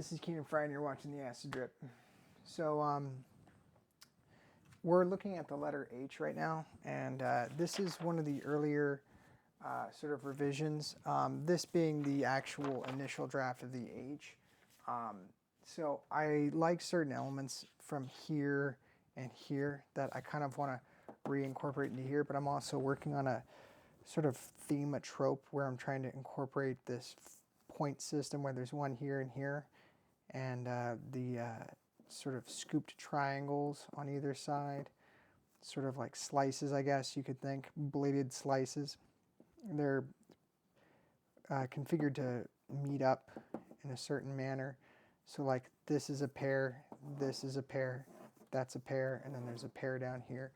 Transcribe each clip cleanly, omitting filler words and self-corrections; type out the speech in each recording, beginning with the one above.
this is Keenan Fry and you're watching the Acid Drip. So we're looking at the letter H right now, and this is one of the earlier sort of revisions, this being the actual initial draft of the H. So I like certain elements from here and here that I kind of want to reincorporate into here, but I'm also working on a sort of theme, a trope, where I'm trying to incorporate this point system where there's one here and here, and the sort of scooped triangles on either side, sort of like slices, I guess you could think, bladed slices. They're configured to meet up in a certain manner. So like this is a pair, this is a pair, that's a pair, and then there's a pair down here.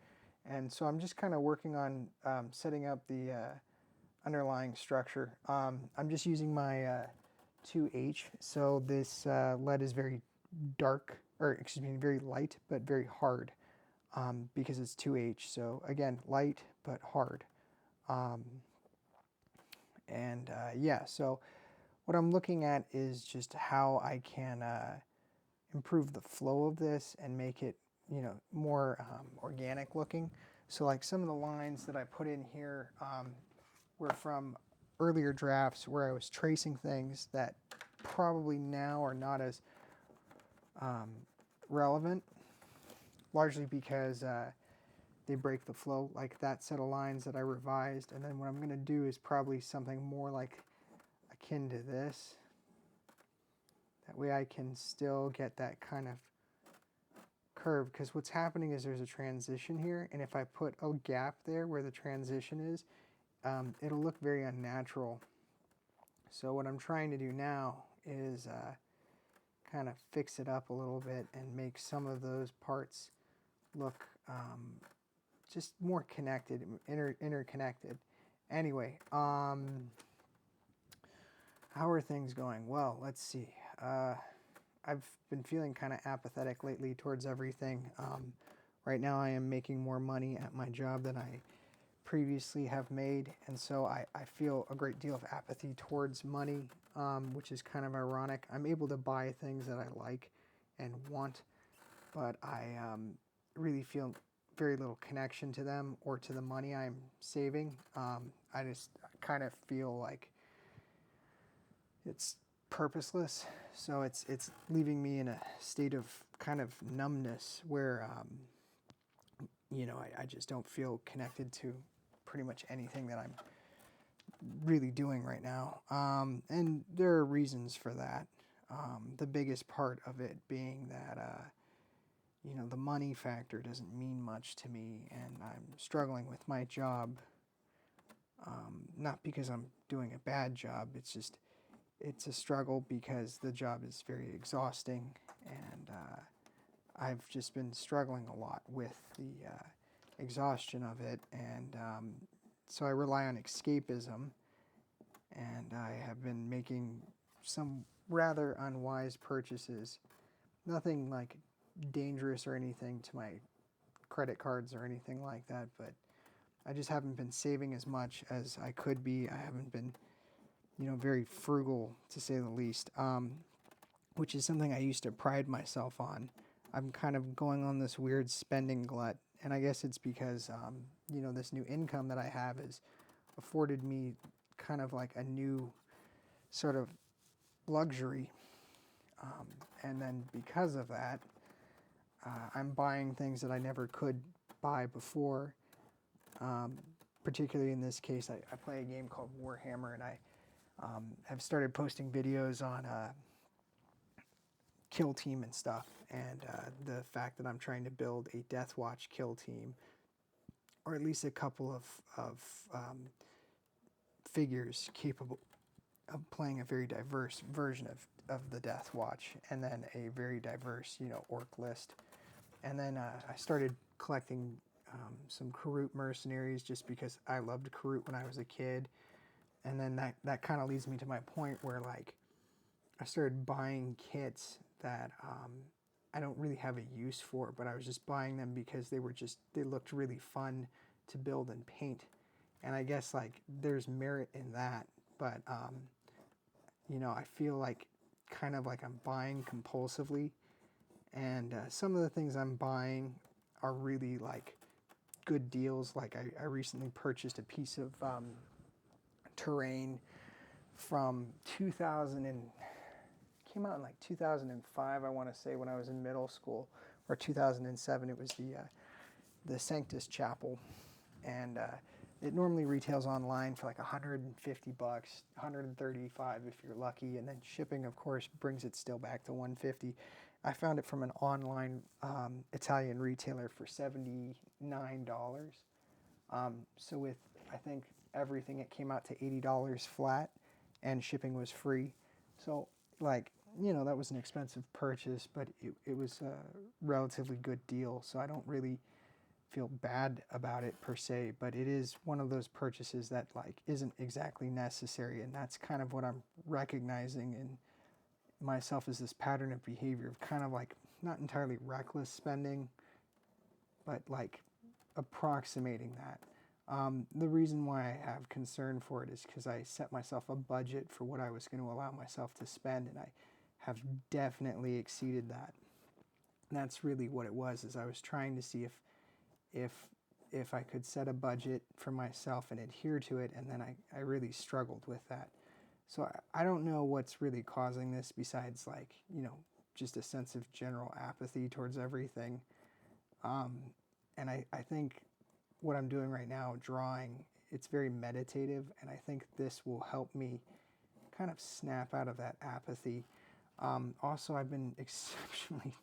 And so I'm just kind of working on setting up the underlying structure. I'm just using my 2H, so this lead is very dark, or excuse me, very light, but very hard, because it's 2H. So again, light, but hard. Yeah, so what I'm looking at is just how I can improve the flow of this and make it, you know, more organic looking. So like some of the lines that I put in here were from earlier drafts where I was tracing things that probably now are not as relevant, largely because they break the flow, like that set of lines that I revised. And then what I'm going to do is probably something more like akin to this. That way I can still get that kind of curve, because what's happening is there's a transition here, and if I put a gap there where the transition is, it'll look very unnatural. So what I'm trying to do now is kind of fix it up a little bit and make some of those parts look just more connected, interconnected. Anyway, how are things going? Well, let's see. I've been feeling kind of apathetic lately towards everything. Right now I am making more money at my job than I previously have made, and so I feel a great deal of apathy towards money, which is kind of ironic. I'm able to buy things that I like and want, but I really feel very little connection to them or to the money I'm saving. I just kind of feel like it's purposeless, so it's leaving me in a state of kind of numbness where you know, I just don't feel connected to pretty much anything that I'm really doing right now, and there are reasons for that. The biggest part of it being that you know, the money factor doesn't mean much to me, and I'm struggling with my job, not because I'm doing a bad job, it's just it's a struggle because the job is very exhausting, and I've just been struggling a lot with the exhaustion of it, and so I rely on escapism, and I have been making some rather unwise purchases. Nothing like dangerous or anything to my credit cards or anything like that, but I just haven't been saving as much as I could be. I haven't been, you know, very frugal, to say the least, which is something I used to pride myself on. I'm kind of going on this weird spending glut, and I guess it's because, you know, this new income that I have has afforded me kind of like a new sort of luxury, and then because of that, I'm buying things that I never could buy before. Particularly in this case, I play a game called Warhammer, and I have started posting videos on kill team and stuff, and the fact that I'm trying to build a Death Watch kill team, or at least a couple of figures capable of playing a very diverse version of the Death Watch, and then a very diverse, you know, orc list. And then I started collecting some Karut mercenaries just because I loved Karut when I was a kid. And then that kind of leads me to my point where, like, I started buying kits that I don't really have a use for, but I was just buying them because they looked really fun to build and paint. And I guess, like, there's merit in that, but you know, I feel like kind of like I'm buying compulsively. And some of the things I'm buying are really like good deals. Like I recently purchased a piece of terrain from 2000 and came out in like 2005, I want to say, when I was in middle school, or 2007. It was the Sanctus Chapel, and it normally retails online for like 150 bucks, 135 if you're lucky, and then shipping, of course, brings it still back to 150. I found it from an online Italian retailer for $79. So with, I think, everything, it came out to $80 flat, and shipping was free. So, like, you know, that was an expensive purchase, but it was a relatively good deal. So I don't really feel bad about it per se, but it is one of those purchases that like isn't exactly necessary, and that's kind of what I'm recognizing in myself, as this pattern of behavior of kind of like not entirely reckless spending, but like approximating that. The reason why I have concern for it is because I set myself a budget for what I was going to allow myself to spend, and I have definitely exceeded that. And that's really what it was, is I was trying to see if I could set a budget for myself and adhere to it, and then I really struggled with that. So I don't know what's really causing this besides, like, you know, just a sense of general apathy towards everything. And I think what I'm doing right now, drawing, it's very meditative, and I think this will help me kind of snap out of that apathy. Also, I've been exceptionally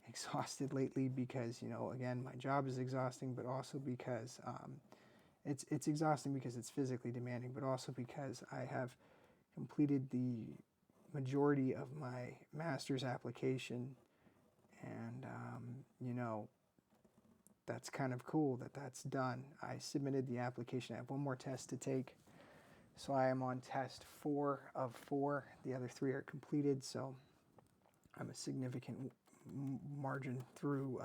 exhausted lately because, you know, again, my job is exhausting, but also because it's exhausting because it's physically demanding, but also because I have completed the majority of my master's application, and you know, that's kind of cool that that's done. I submitted the application. I have one more test to take, so I am on test 4 of 4. The other 3 are completed, so I'm a significant margin through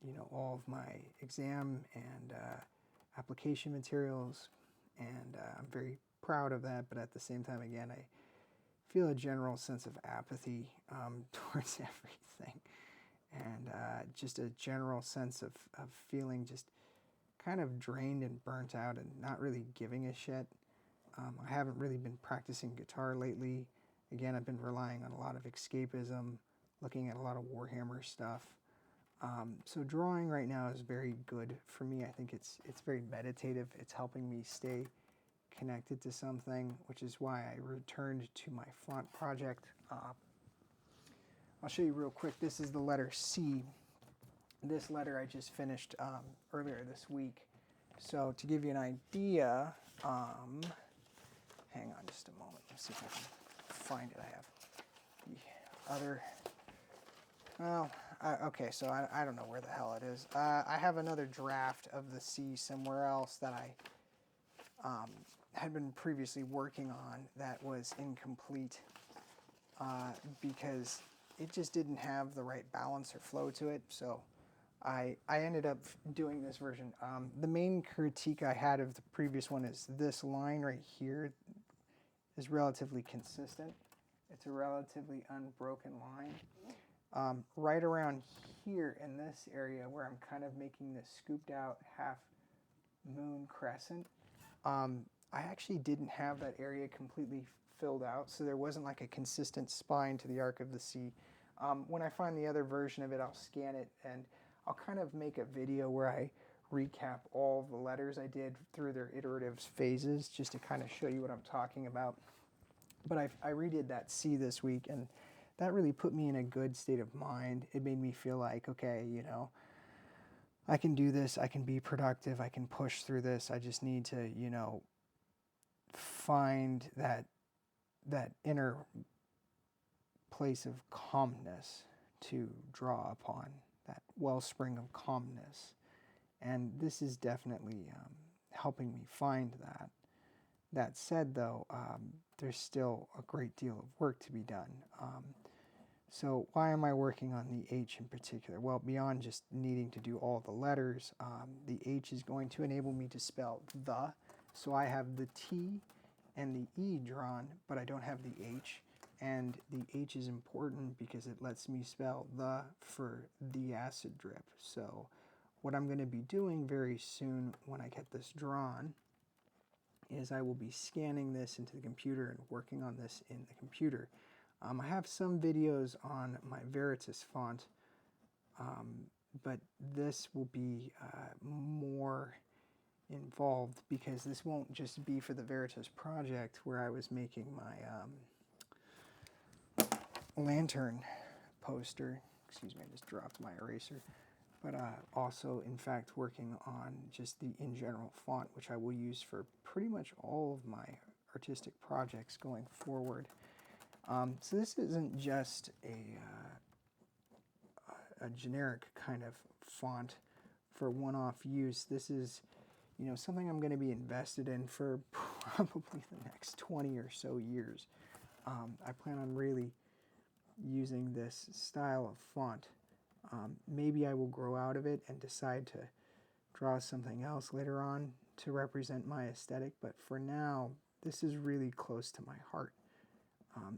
you know, all of my exam and application materials, and I'm very proud of that. But at the same time, again, I feel a general sense of apathy towards everything, and just a general sense of feeling just kind of drained and burnt out and not really giving a shit. I haven't really been practicing guitar lately. Again, I've been relying on a lot of escapism, looking at a lot of Warhammer stuff. So drawing right now is very good for me. I think it's very meditative. It's helping me stay connected to something, which is why I returned to my font project. I'll show you real quick. This is the letter C. This letter I just finished earlier this week. So to give you an idea, hang on just a moment. Let's see if I can find it. I have the other, well, okay, so I don't know where the hell it is. I have another draft of the C somewhere else that I had been previously working on that was incomplete because it just didn't have the right balance or flow to it. So I ended up doing this version. The main critique I had of the previous one is this line right here is relatively consistent. It's a relatively unbroken line. Right around here in this area where I'm kind of making this scooped out half moon crescent, I actually didn't have that area completely filled out, so there wasn't like a consistent spine to the arc of the C. When I find the other version of it, I'll scan it, and I'll kind of make a video where I recap all the letters I did through their iterative phases, just to kind of show you what I'm talking about. But I redid that C this week, and that really put me in a good state of mind. It made me feel like, okay, you know, I can do this, I can be productive, I can push through this. I just need to, you know, find that inner place of calmness to draw upon, that wellspring of calmness. And this is definitely helping me find that. That said, though, there's still a great deal of work to be done. So why am I working on the H in particular? Well, beyond just needing to do all the letters, the H is going to enable me to spell the. So I have the T and the E drawn, but I don't have the H. And the H is important because it lets me spell the for the acid drip. So what I'm going to be doing very soon when I get this drawn is I will be scanning this into the computer and working on this in the computer. I have some videos on my Veritas font, but this will be more involved because this won't just be for the Veritas project where I was making my lantern poster. Excuse me, I just dropped my eraser. But also, in fact, working on just the in general font, which I will use for pretty much all of my artistic projects going forward. So this isn't just a generic kind of font for one-off use. This is, you know, something I'm going to be invested in for probably the next 20 or so years. I plan on really using this style of font. Maybe I will grow out of it and decide to draw something else later on to represent my aesthetic, but for now, this is really close to my heart.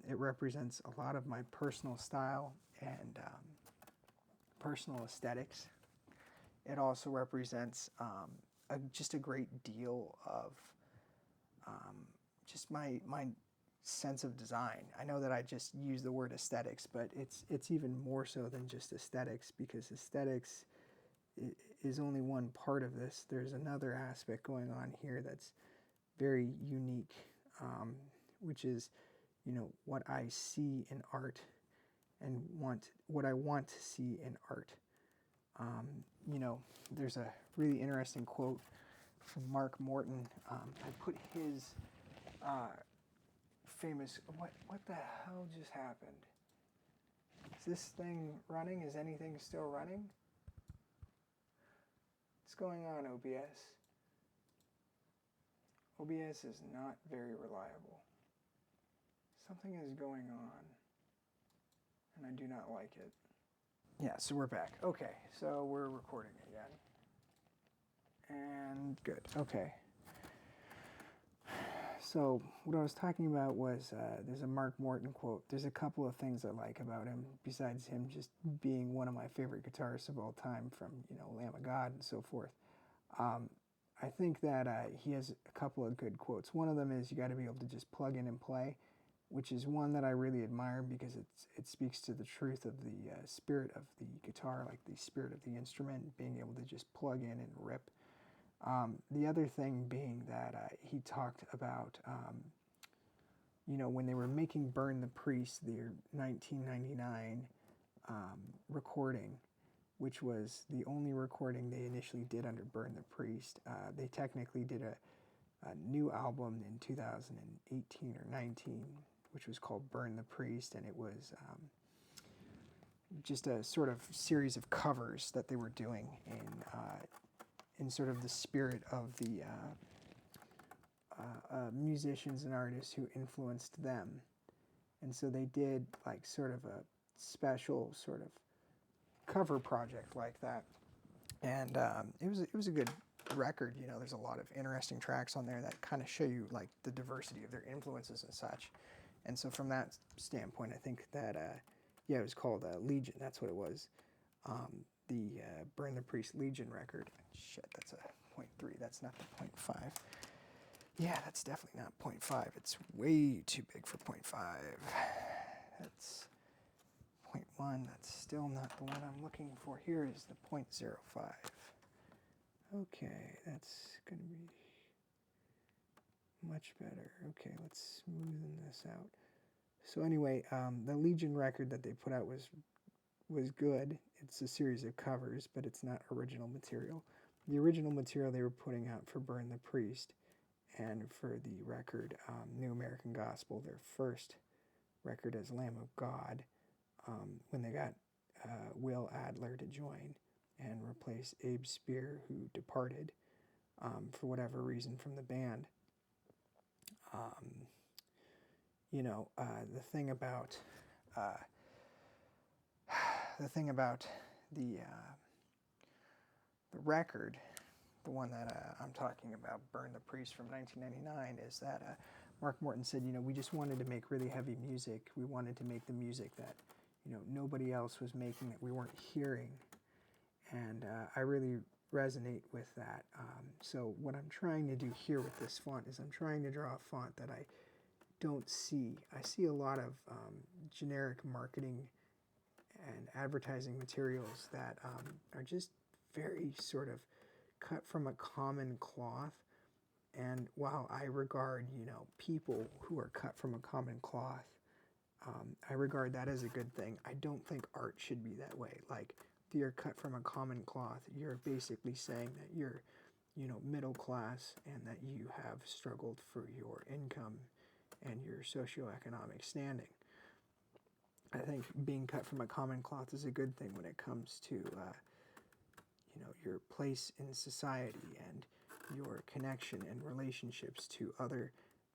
It represents a lot of my personal style and personal aesthetics. It also represents just a great deal of just my sense of design. I know that I just use the word aesthetics, but it's even more so than just aesthetics, because aesthetics is only one part of this. There's another aspect going on here that's very unique, which is, you know, what I see in art and what I want to see in art. You know, there's a really interesting quote from Mark Morton. I put his famous, what the hell just happened? Is this thing running? Is anything still running? What's going on, OBS? OBS is not very reliable. Something is going on, and I do not like it. Yeah, so we're back. Okay, so we're recording again. And good, okay. So what I was talking about was there's a Mark Morton quote. There's a couple of things I like about him, besides him just being one of my favorite guitarists of all time, from, you know, Lamb of God and so forth. I think that he has a couple of good quotes. One of them is, you got to be able to just plug in and play, which is one that I really admire because it speaks to the truth of the spirit of the guitar, like the spirit of the instrument, being able to just plug in and rip. The other thing being that he talked about, you know, when they were making Burn the Priest, their 1999 recording, which was the only recording they initially did under Burn the Priest. They technically did a new album in 2018 or 19, which was called Burn the Priest, and it was just a sort of series of covers that they were doing in sort of the spirit of the musicians and artists who influenced them. And so they did like sort of a special sort of cover project like that, and it was a good record. You know, there's a lot of interesting tracks on there that kind of show you like the diversity of their influences and such. And so from that standpoint, I think that yeah, it was called Legion. That's what it was. The Burn the Priest Legion record. Shit, that's a 0.3. That's not the 0.5. Yeah, that's definitely not 0.5. It's way too big for 0.5. That's 0.1. That's still not the one I'm looking for. Here is the 0.05. Okay, that's going to be much better. Okay, let's smoothen this out. So anyway, the Legion record that they put out was good. It's a series of covers, but it's not original material. The original material they were putting out for Burn the Priest and for the record New American Gospel, their first record as Lamb of God, when they got Will Adler to join and replace Abe Spear, who departed for whatever reason from the band. You know, the thing about the record, the one that I'm talking about, Burn the Priest from 1999, is that Mark Morton said, we just wanted to make really heavy music. We wanted to make the music that, nobody else was making, that we weren't hearing. And I really resonate with that. So what I'm trying to do here with this font is I'm trying to draw a font that I don't see. I see a lot of generic marketing and advertising materials that are just very sort of cut from a common cloth. And while I regard, people who are cut from a common cloth, I regard that as a good thing. I don't think art should be that way. Like, if you're cut from a common cloth, you're basically saying that you're, middle class and that you have struggled for your income and your socioeconomic standing. I think being cut from a common cloth is a good thing when it comes to, your place in society and your connection and relationships to other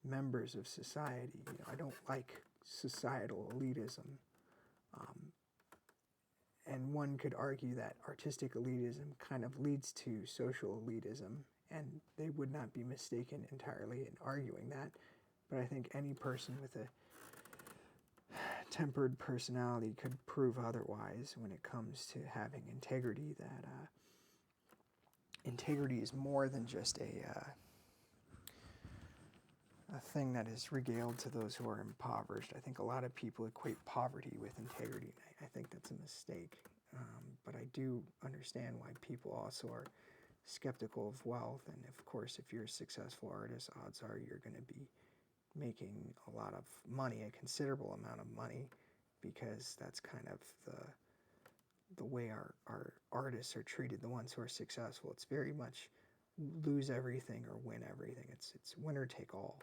members of society. I don't like societal elitism. And one could argue that artistic elitism kind of leads to social elitism, and they would not be mistaken entirely in arguing that. But I think any person with a tempered personality could prove otherwise when it comes to having integrity, that integrity is more than just a thing that is regaled to those who are impoverished. I think a lot of people equate poverty with integrity. I think that's a mistake. But I do understand why people also are skeptical of wealth. And of course, if you're a successful artist, odds are you're going to be making a lot of money, a considerable amount of money, because that's kind of the way our artists are treated, the ones who are successful. It's very much lose everything or win everything. It's winner take all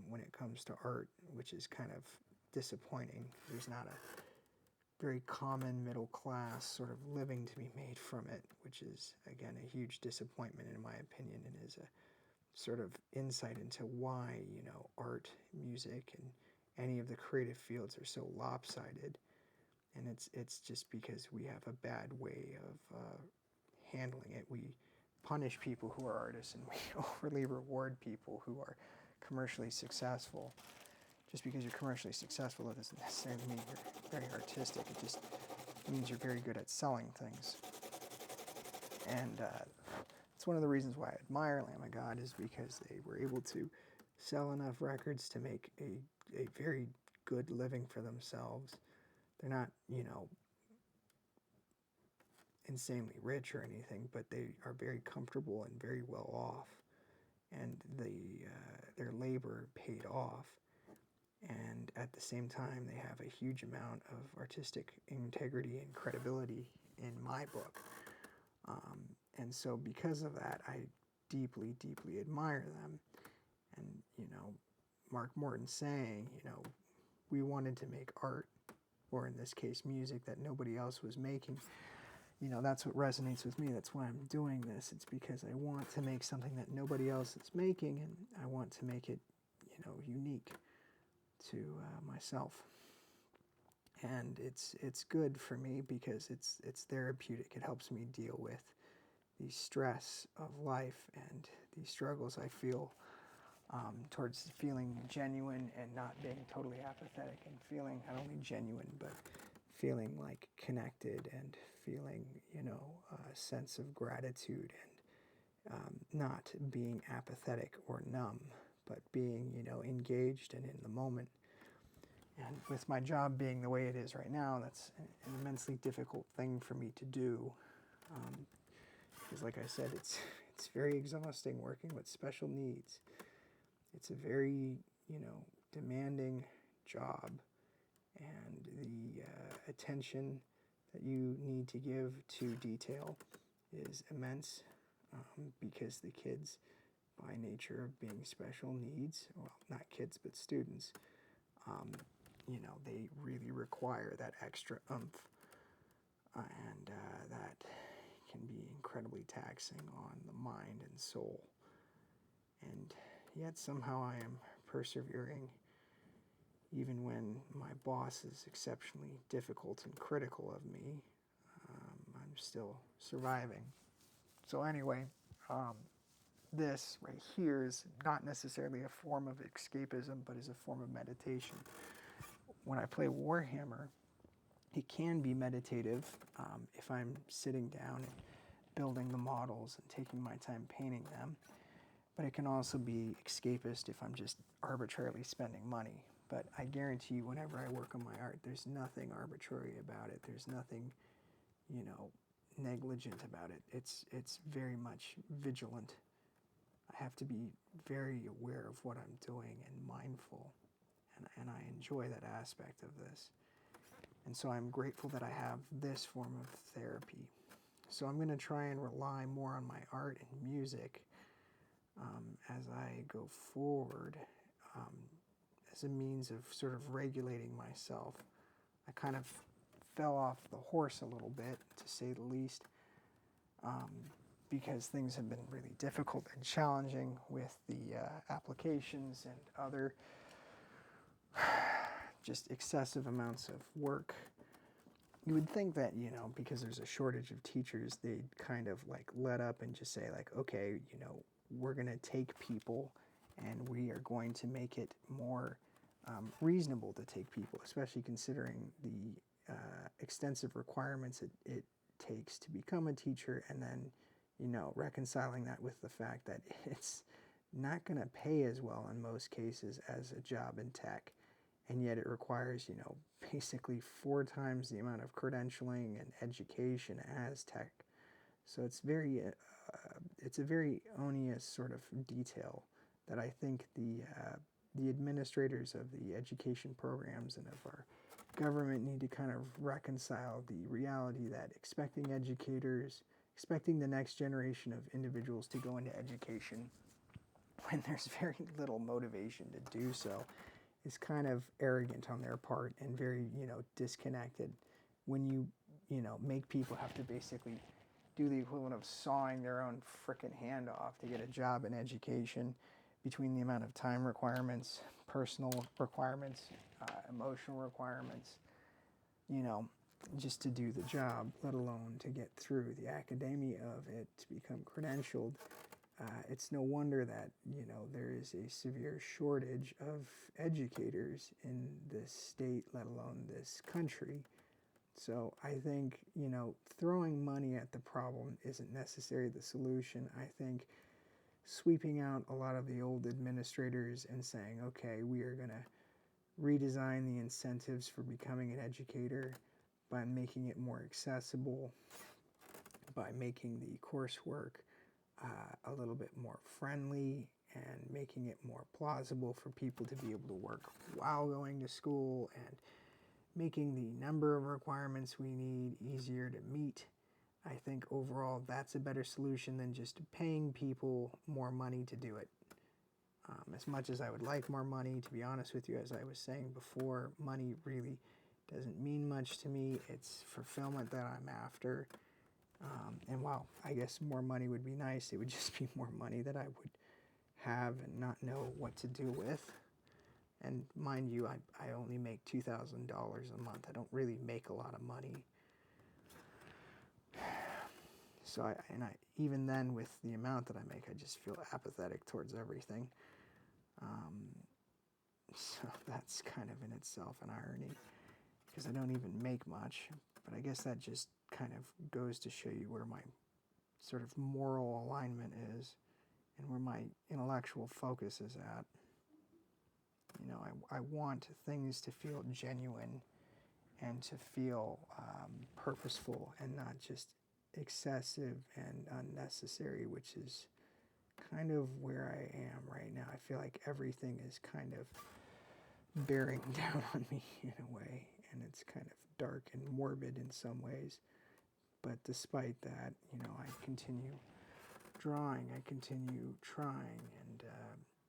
when it comes to art, which is kind of disappointing. There's not a very common middle class sort of living to be made from it, which is, again, a huge disappointment in my opinion, and is a sort of insight into why, art, music, and any of the creative fields are so lopsided. And it's just because we have a bad way of handling it. We punish people who are artists, and we overly reward people who are commercially successful. Just because you're commercially successful, it doesn't necessarily mean you're very artistic. It just means you're very good at selling things. And it's one of the reasons why I admire Lamb of God, is because they were able to sell enough records to make a very good living for themselves. They're not, insanely rich or anything, but they are very comfortable and very well off. And their labor paid off. And at the same time, they have a huge amount of artistic integrity and credibility in my book. And so because of that, I deeply, deeply admire them. And, Mark Morton saying, we wanted to make art, or in this case, music that nobody else was making. That's what resonates with me. That's why I'm doing this. It's because I want to make something that nobody else is making, and I want to make it, unique to myself. And it's good for me because it's therapeutic. It helps me deal with the stress of life and the struggles I feel towards feeling genuine and not being totally apathetic, and feeling not only genuine but feeling like connected, and feeling a sense of gratitude, and not being apathetic or numb, but being engaged and in the moment. And with my job being the way it is right now, that's an immensely difficult thing for me to do. Because like I said, it's very exhausting working with special needs. It's a very, demanding job. And the attention that you need to give to detail is immense, because the kids, by nature of being special needs, well, not kids, but students, they really require that extra oomph, and that can be incredibly taxing on the mind and soul. And yet somehow I am persevering, even when my boss is exceptionally difficult and critical of me. I'm still surviving. So anyway, this right here is not necessarily a form of escapism, but is a form of meditation. When I play Warhammer, it can be meditative if I'm sitting down and building the models and taking my time painting them. But it can also be escapist if I'm just arbitrarily spending money. But I guarantee you, whenever I work on my art, there's nothing arbitrary about it. There's nothing, negligent about it. It's very much vigilant. I have to be very aware of what I'm doing and mindful. And I enjoy that aspect of this. And so I'm grateful that I have this form of therapy. So I'm going to try and rely more on my art and music as I go forward as a means of sort of regulating myself. I kind of fell off the horse a little bit, to say the least, because things have been really difficult and challenging with the applications and other just excessive amounts of work. You would think that, because there's a shortage of teachers, they'd kind of like let up and just say like, okay, we're going to take people and we are going to make it more reasonable to take people, especially considering the extensive requirements it takes to become a teacher, and then, reconciling that with the fact that it's not going to pay as well in most cases as a job in tech. And yet it requires, basically 4 times the amount of credentialing and education as tech. So it's a very onerous sort of detail that I think the administrators of the education programs and of our government need to kind of reconcile the reality that expecting the next generation of individuals to go into education when there's very little motivation to do so is kind of arrogant on their part and very, disconnected. When you, make people have to basically do the equivalent of sawing their own frickin' hand off to get a job in education, between the amount of time requirements, personal requirements, emotional requirements, just to do the job, let alone to get through the academia of it, to become credentialed. It's no wonder that, there is a severe shortage of educators in this state, let alone this country. So I think, throwing money at the problem isn't necessarily the solution. I think sweeping out a lot of the old administrators and saying, okay, we are going to redesign the incentives for becoming an educator by making it more accessible, by making the coursework a little bit more friendly, and making it more plausible for people to be able to work while going to school, and making the number of requirements we need easier to meet. I think overall that's a better solution than just paying people more money to do it. As much as I would like more money, to be honest with you, as I was saying before, money really doesn't mean much to me. It's fulfillment that I'm after. And while I guess more money would be nice, it would just be more money that I would have and not know what to do with. And mind you, I only make $2,000 a month. I don't really make a lot of money. So even then, with the amount that I make, I just feel apathetic towards everything. So that's kind of in itself an irony, because I don't even make much. But I guess that just kind of goes to show you where my sort of moral alignment is and where my intellectual focus is at. I want things to feel genuine and to feel purposeful and not just excessive and unnecessary, which is kind of where I am right now. I feel like everything is kind of bearing down on me in a way, and it's kind of dark and morbid in some ways. But despite that, I continue drawing, I continue trying, and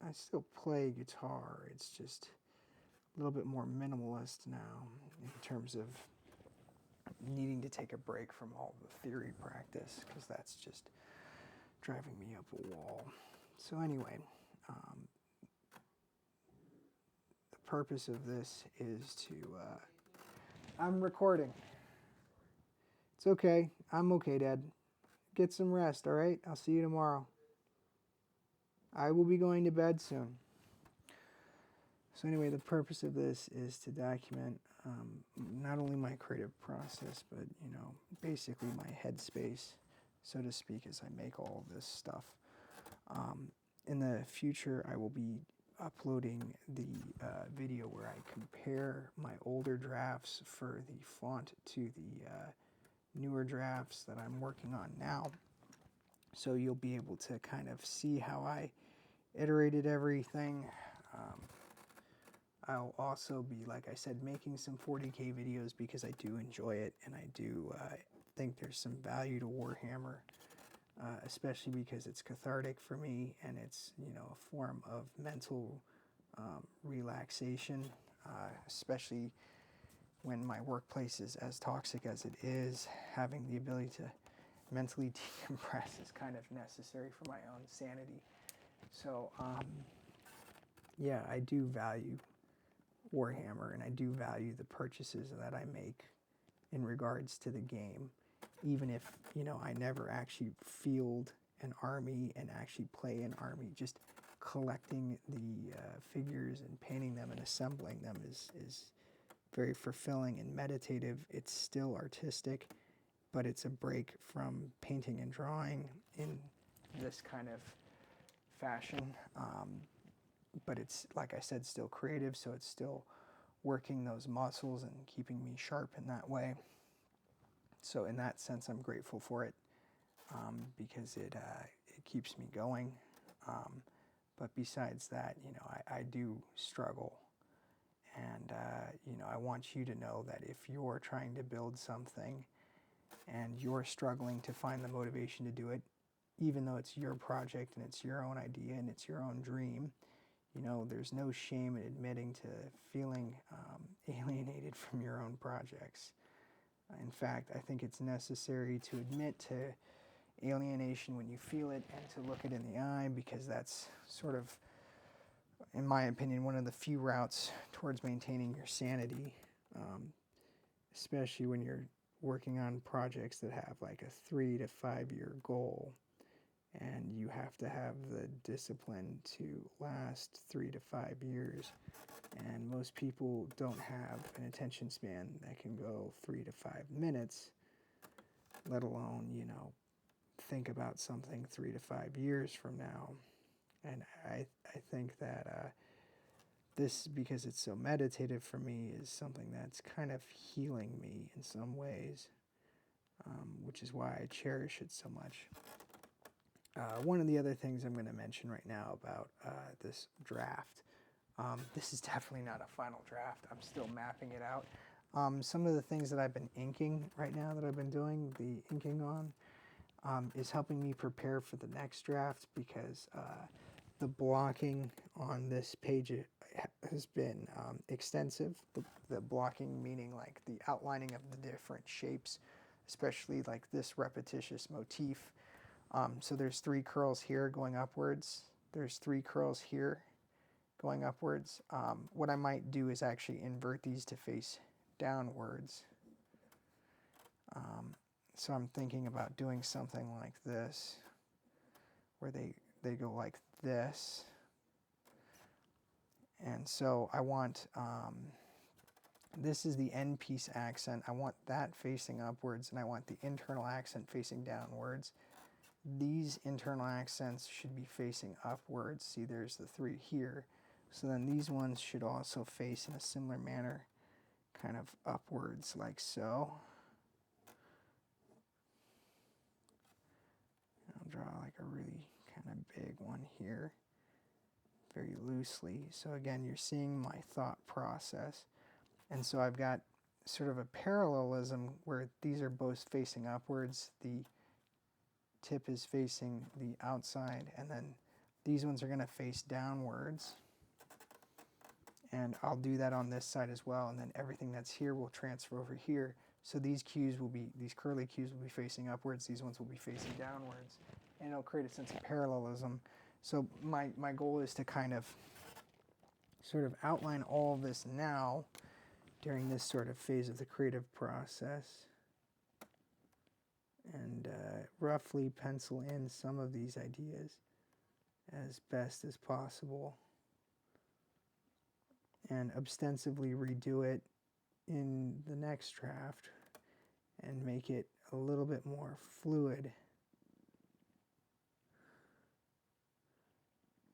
I still play guitar. It's just a little bit more minimalist now in terms of needing to take a break from all the theory practice, because that's just driving me up a wall. So anyway, the purpose of this is to, I'm recording. It's okay. I'm okay, Dad. Get some rest, all right? I'll see you tomorrow. I will be going to bed soon. So anyway, the purpose of this is to document not only my creative process, but, you know, basically my headspace, so to speak, as I make all of this stuff. In the future, I will be uploading the video where I compare my older drafts for the font to the newer drafts that I'm working on now. So you'll be able to kind of see how I iterated everything. I'll also be, like I said, making some 40K videos because I do enjoy it, and I do think there's some value to Warhammer, especially because it's cathartic for me, and it's, you know, a form of mental relaxation, especially when my workplace is as toxic as it is. Having the ability to mentally decompress is kind of necessary for my own sanity. So, yeah, I do value Warhammer, and I do value the purchases that I make in regards to the game, even if, you know, I never actually field an army and actually play an army. Just collecting the figures and painting them and assembling them is very fulfilling and meditative. It's still artistic, but it's a break from painting and drawing in this kind of fashion. But it's, like I said, still creative, so it's still working those muscles and keeping me sharp in that way. So in that sense, I'm grateful for it, because it keeps me going. But besides that, you know, I do struggle. And, you know, I want you to know that if you're trying to build something and you're struggling to find the motivation to do it, even though it's your project and it's your own idea and it's your own dream, you know, there's no shame in admitting to feeling alienated from your own projects. In fact, I think it's necessary to admit to alienation when you feel it and to look it in the eye, because that's sort of, in my opinion, one of the few routes towards maintaining your sanity, especially when you're working on projects that have like a 3 to 5 year goal, and you have to have the discipline to last 3 to 5 years. And most people don't have an attention span that can go 3 to 5 minutes, let alone, you know, think about something 3 to 5 years from now. And I think that this, because it's so meditative for me, is something that's kind of healing me in some ways, which is why I cherish it so much. One of the other things I'm going to mention right now about this draft, this is definitely not a final draft. I'm still mapping it out. Some of the things that I've been inking right now, that I've been doing the inking on, is helping me prepare for the next draft, because the blocking on this page has been extensive. The blocking meaning like the outlining of the different shapes, especially like this repetitious motif. So there's 3 curls here going upwards. There's 3 curls here going upwards. What I might do is actually invert these to face downwards. So I'm thinking about doing something like this, where they go like this. And so I want, this is the end piece accent. I want that facing upwards, and I want the internal accent facing downwards. These internal accents should be facing upwards. See, there's the 3 here. So then these ones should also face in a similar manner, kind of upwards, like so. I'll draw like a really kind of big one here, very loosely. So again, you're seeing my thought process. And so I've got sort of a parallelism where these are both facing upwards. The tip is facing the outside, and then these ones are going to face downwards. And I'll do that on this side as well, and then everything that's here will transfer over here. So these cues will be, these curly cues will be facing upwards, these ones will be facing downwards, and it'll create a sense of parallelism. So my goal is to kind of sort of outline all of this now during this sort of phase of the creative process, and roughly pencil in some of these ideas. as best as possible and ostensibly redo it in the next draft and make it a little bit more fluid.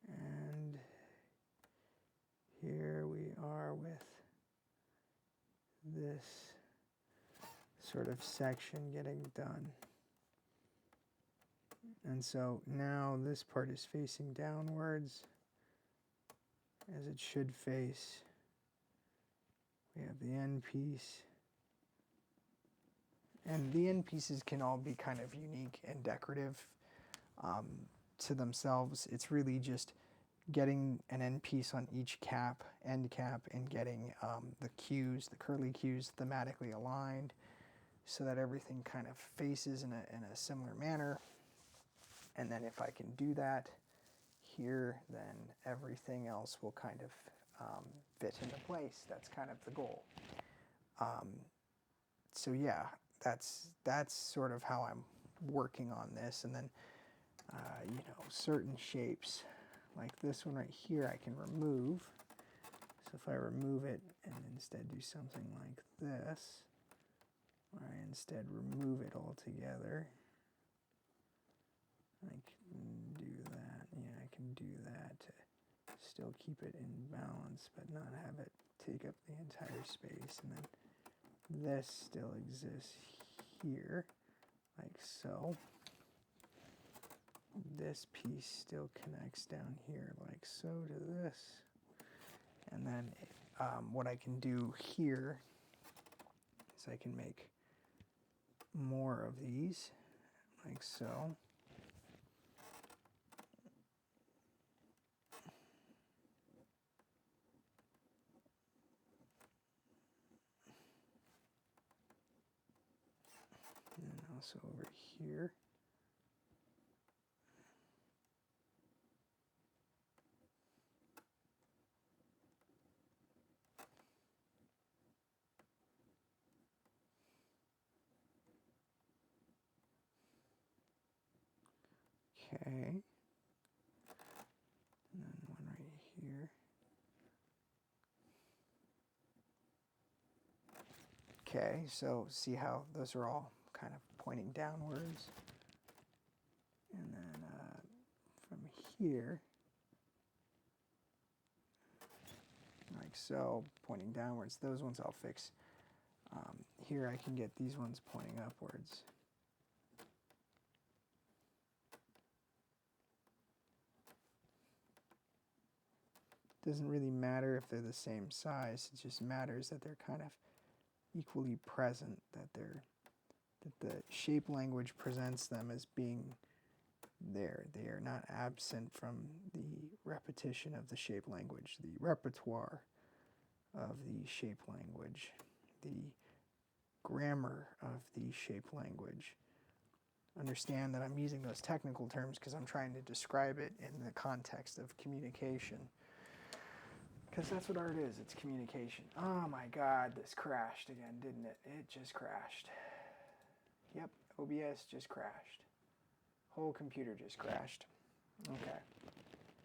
And here we are with this sort of section getting done. And so now this part is facing downwards, as it should face. We have the end piece. And the end pieces can all be kind of unique and decorative to themselves. It's really just getting an end piece on each end cap, and getting the cues, the curly cues, thematically aligned so that everything kind of faces in a similar manner. And then if I can do that here, then everything else will kind of fit into place. That's kind of the goal. So yeah, that's sort of how I'm working on this. And then, you know, certain shapes, like this one right here, I can remove. So if I remove it and instead do something like this, where I instead remove it altogether, I can do that. Yeah, I can do that to still keep it in balance, but not have it take up the entire space. And then this still exists here, like so. This piece still connects down here, like so, to this. And then what I can do here is I can make more of these, like so. And also over here. Okay. And then one right here. Okay, so see how those are all kind of pointing downwards. And then from here, like so, pointing downwards. Those ones I'll fix. Here I can get these ones pointing upwards. Doesn't really matter if they're the same size. It just matters that they're kind of equally present, that the shape language presents them as being there. They are not absent from the repetition of the shape language, the repertoire of the shape language, the grammar of the shape language. Understand that I'm using those technical terms because I'm trying to describe it in the context of communication. Because that's what art is, it's communication. Oh my God, this crashed again, didn't it? It just crashed. Yep, OBS just crashed. Whole computer just crashed. Okay.